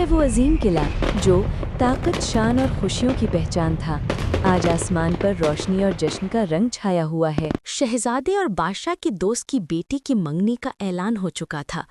वो अजीम किला जो ताकत, शान और खुशियों की पहचान था। आज आसमान पर रोशनी और जश्न का रंग छाया हुआ है। शहजादे और बादशाह के दोस्त की बेटी की मंगनी का ऐलान हो चुका था।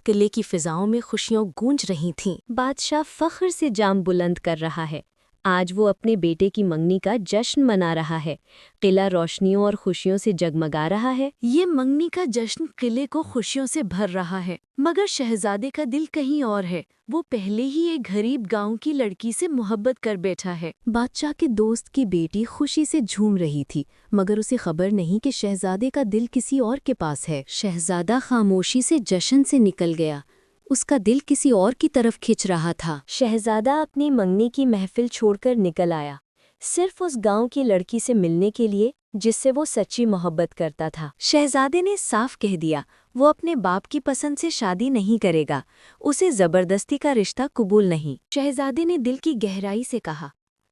किले की फिजाओं में खुशियां गूंज रही थीं। बादशाह फख्र से जाम बुलंद कर रहा है। आज वो अपने बेटे की मंगनी का जश्न मना रहा है। किला रोशनियों और खुशियों से जगमगा रहा है। ये मंगनी का जश्न किले को खुशियों से भर रहा है, मगर शहजादे का दिल कहीं और है। वो पहले ही एक गरीब गांव की लड़की से मोहब्बत कर बैठा है। बादशाह के दोस्त की बेटी खुशी से झूम रही थी, मगर उसे खबर नहीं कि शहजादे का दिल किसी और के पास है। शहजादा खामोशी से जश्न से निकल गया। उसका दिल किसी और की तरफ खिंच रहा था। शहजादा अपनी मंगनी की महफिल छोड़कर निकल आया, सिर्फ उस गांव की लड़की से मिलने के लिए जिससे वो सच्ची मोहब्बत करता था। शहजादे ने साफ कह दिया वो अपने बाप की पसंद से शादी नहीं करेगा। उसे जबरदस्ती का रिश्ता कबूल नहीं। शहजादे ने दिल की गहराई से कहा,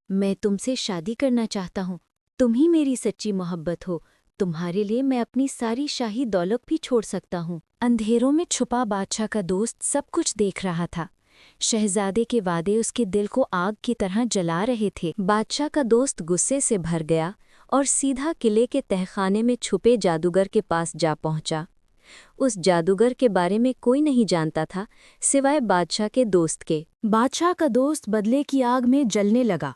मैं तुमसे शादी करना चाहता हूँ। तुम ही मेरी सच्ची मोहब्बत हो। तुम्हारे लिए मैं अपनी सारी शाही दौलत भी छोड़ सकता हूँ। अंधेरों में छुपा बादशाह का दोस्त सब कुछ देख रहा था। शहजादे के वादे उसके दिल को आग की तरह जला रहे थे। बादशाह का दोस्त गुस्से से भर गया और सीधा किले के तहखाने में छुपे जादूगर के पास जा पहुंचा। उस जादूगर के बारे में कोई नहीं जानता था सिवाय बादशाह के दोस्त के। बादशाह का दोस्त बदले की आग में जलने लगा।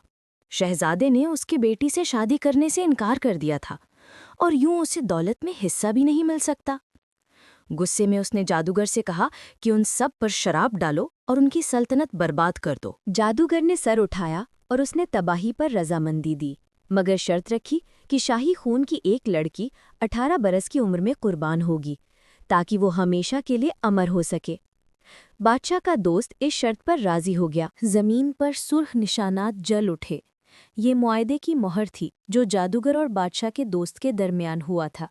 शहजादे ने उसकी बेटी से शादी करने से इनकार कर दिया था और यूं उसे दौलत में हिस्सा भी नहीं मिल सकता। गुस्से में उसने जादूगर से कहा कि उन सब पर शराब डालो और उनकी सल्तनत बर्बाद कर दो। जादूगर ने सर उठाया और उसने तबाही पर रजामंदी दी, मगर शर्त रखी कि शाही खून की एक लड़की 18 बरस की उम्र में कुर्बान होगी ताकि वो हमेशा के लिए अमर हो सके। बादशाह का दोस्त इस शर्त पर राजी हो गया। जमीन पर सुर्ख निशानात जल उठे। ये मुआहदे की मोहर थी जो जादूगर और बादशाह के दोस्त के दरमियान हुआ था।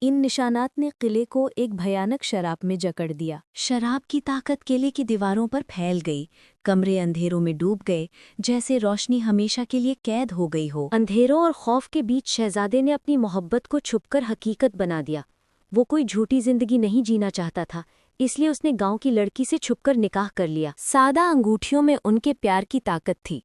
इन निशानात ने किले को एक भयानक शराब में जकड़ दिया। शराब की ताकत किले की दीवारों पर फैल गई। कमरे अंधेरों में डूब गए, जैसे रोशनी हमेशा के लिए कैद हो गई हो। अंधेरों और खौफ के बीच शहजादे ने अपनी मोहब्बत को छुपकर हकीकत बना दिया। वो कोई झूठी जिंदगी नहीं जीना चाहता था, इसलिए उसने गांव की लड़की से छुपकर निकाह कर लिया। सादा अंगूठियों में उनके प्यार की ताकत थी।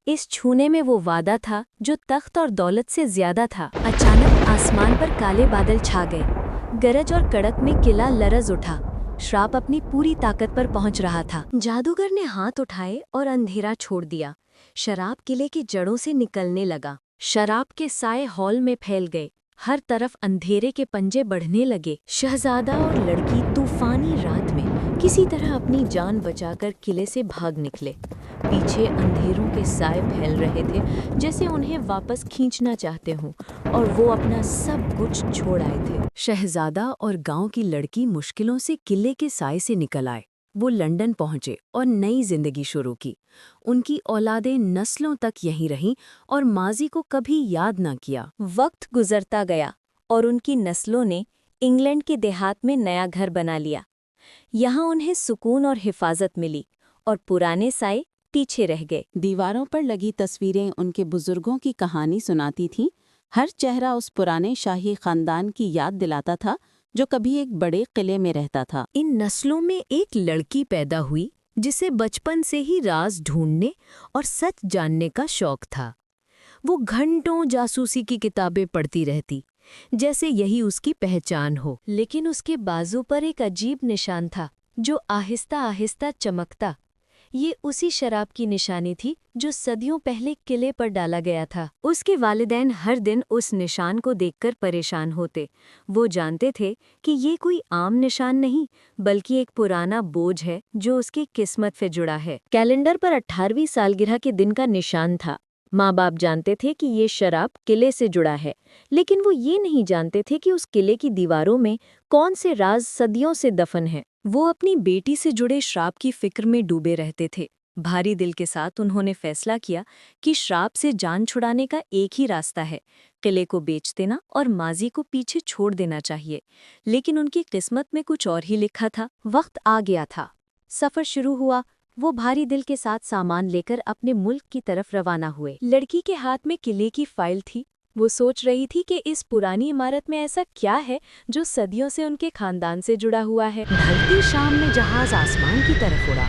इस छूने में वो वादा था जो तख्त और दौलत से ज्यादा था। अचानक आसमान पर काले बादल छा गए। गरज और कड़क में किला लरज उठा। श्राप अपनी पूरी ताकत पर पहुंच रहा था। जादूगर ने हाथ उठाए और अंधेरा छोड़ दिया। शराब किले की जड़ों से निकलने लगा। शराब के साए हॉल में फैल गए। हर तरफ अंधेरे के पंजे बढ़ने लगे। शहजादा और लड़की तूफानी रात में किसी तरह अपनी जान बचाकर किले से भाग निकले। पीछे अंधेरों के साए फैल रहे थे, जैसे उन्हें वापस खींचना चाहते हों, और वो अपना सब कुछ छोड़ आए थे। शहजादा और गांव की लड़की मुश्किलों से किले के साए से निकल आए। वो लंदन पहुंचे और नई जिंदगी शुरू की। उनकी औलादें नस्लों तक यहीं रहीं और माजी को कभी याद न किया। वक्त गुजरता गया और उनकी नस्लों ने इंग्लैंड के देहात में नया घर बना लिया। यहाँ उन्हें सुकून और हिफाजत मिली और पुराने साए पीछे रह गए। दीवारों पर लगी तस्वीरें उनके बुजुर्गों की कहानी सुनाती थीं। हर चेहरा उस पुराने शाही खानदान की याद दिलाता था जो कभी एक बड़े किले में रहता था। इन नस्लों में एक लड़की पैदा हुई जिसे बचपन से ही राज ढूंढने और सच जानने का शौक था। वो घंटों जासूसी की किताबें पढ़ती रहती, जैसे यही उसकी पहचान हो। लेकिन उसके बाजू पर एक अजीब निशान था जो आहिस्ता आहिस्ता चमकता। ये उसी शराब की निशानी थी जो सदियों पहले किले पर डाला गया था। उसके वालिदैन हर दिन उस निशान को देखकर परेशान होते। वो जानते थे कि ये कोई आम निशान नहीं, बल्कि एक पुराना बोझ है जो उसकी किस्मत से जुड़ा है। कैलेंडर पर 18वीं सालगिरह के दिन का निशान था। माँ बाप जानते थे कि ये शराब किले से जुड़ा है, लेकिन वो ये नहीं जानते थे कि उस किले की दीवारों में कौन से राज सदियों से दफन है। वो अपनी बेटी से जुड़े श्राप की फिक्र में डूबे रहते थे। भारी दिल के साथ उन्होंने फैसला किया कि श्राप से जान छुड़ाने का एक ही रास्ता है, किले को बेच देना और माजी को पीछे छोड़ देना चाहिए। लेकिन उनकी किस्मत में कुछ और ही लिखा था। वक्त आ गया था। सफ़र शुरू हुआ। वो भारी दिल के साथ सामान लेकर अपने मुल्क की तरफ रवाना हुए। लड़की के हाथ में किले की फाइल थी। वो सोच रही थी कि इस पुरानी इमारत में ऐसा क्या है जो सदियों से उनके खानदान से जुड़ा हुआ है। ढलती शाम में जहाज आसमान की तरफ उड़ा।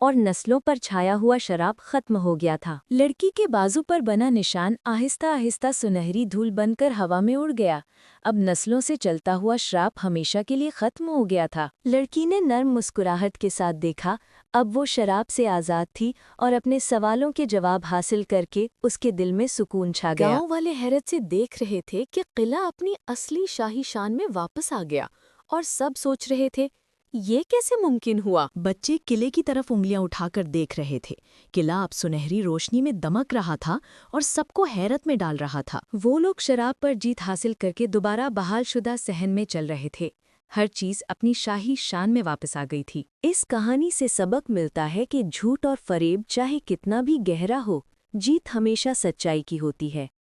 और नस्लों पर छाया हुआ शराब खत्म हो गया था। लड़की के बाजू पर बना निशान आहिस्ता आहिस्ता सुनहरी धूल बनकर हवा में उड़ गया। अब नस्लों से चलता हुआ श्राप हमेशा के लिए खत्म हो गया था। लड़की ने नर्म मुस्कुराहट के साथ देखा, अब वो शराब से आज़ाद थी और अपने सवालों के जवाब हासिल करके उसके दिल में सुकून छा गया। गांव वाले हैरत से देख रहे थे कि किला अपनी असली शाही शान में वापस आ गया और सब सोच रहे थे, ये कैसे मुमकिन हुआ? बच्चे किले की तरफ उंगलियां उठाकर देख रहे थे। किला अब सुनहरी रोशनी में दमक रहा था और सबको हैरत में डाल रहा था। वो लोग शराब पर जीत हासिल करके दोबारा बहालशुदा सहन में चल रहे थे। हर चीज अपनी शाही शान में वापस आ गई थी। इस कहानी से सबक मिलता है कि झूठ और फरेब चाहे कितना भी गहरा हो, जीत हमेशा सच्चाई की होती है।